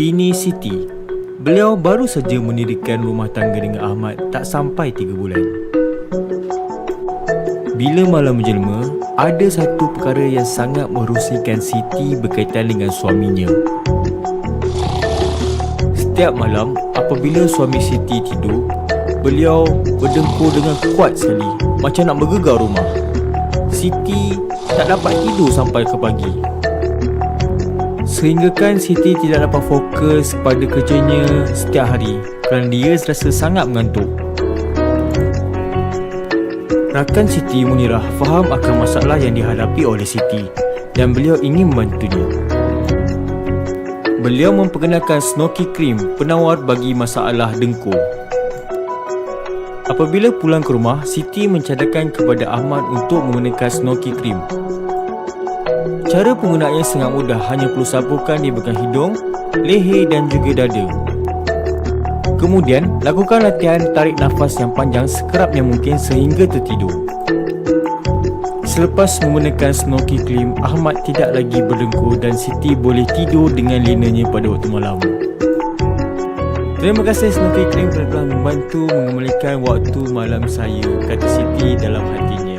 Ini Siti. Beliau baru saja mendirikan rumah tangga dengan Ahmad tak sampai 3 bulan. Bila malam menjelma, ada satu perkara yang sangat merusakkan Siti berkaitan dengan suaminya. Setiap malam, apabila suami Siti tidur, beliau berdengkur dengan kuat sekali, macam nak bergegar rumah. Siti tak dapat tidur sampai ke pagi. Sehinggakan Siti tidak dapat fokus pada kerjanya setiap hari kerana dia rasa sangat mengantuk. Rakan Siti, Munirah, faham akan masalah yang dihadapi oleh Siti dan beliau ingin membantunya. Beliau memperkenalkan Snoky Cream, penawar bagi masalah dengkur. Apabila pulang ke rumah, Siti mencadangkan kepada Ahmad untuk menggunakan Snoky Cream. Cara penggunaannya sangat mudah, hanya perlu sabukan di belakang hidung, leher dan juga dada. Kemudian, lakukan latihan tarik nafas yang panjang sekerap yang mungkin sehingga tertidur. Selepas menggunakan Snoky Cream, Ahmad tidak lagi berdengkur dan Siti boleh tidur dengan lenanya pada waktu malam. Terima kasih Snoky Cream kerana telah membantu mengembalikan waktu malam saya, kata Siti dalam hatinya.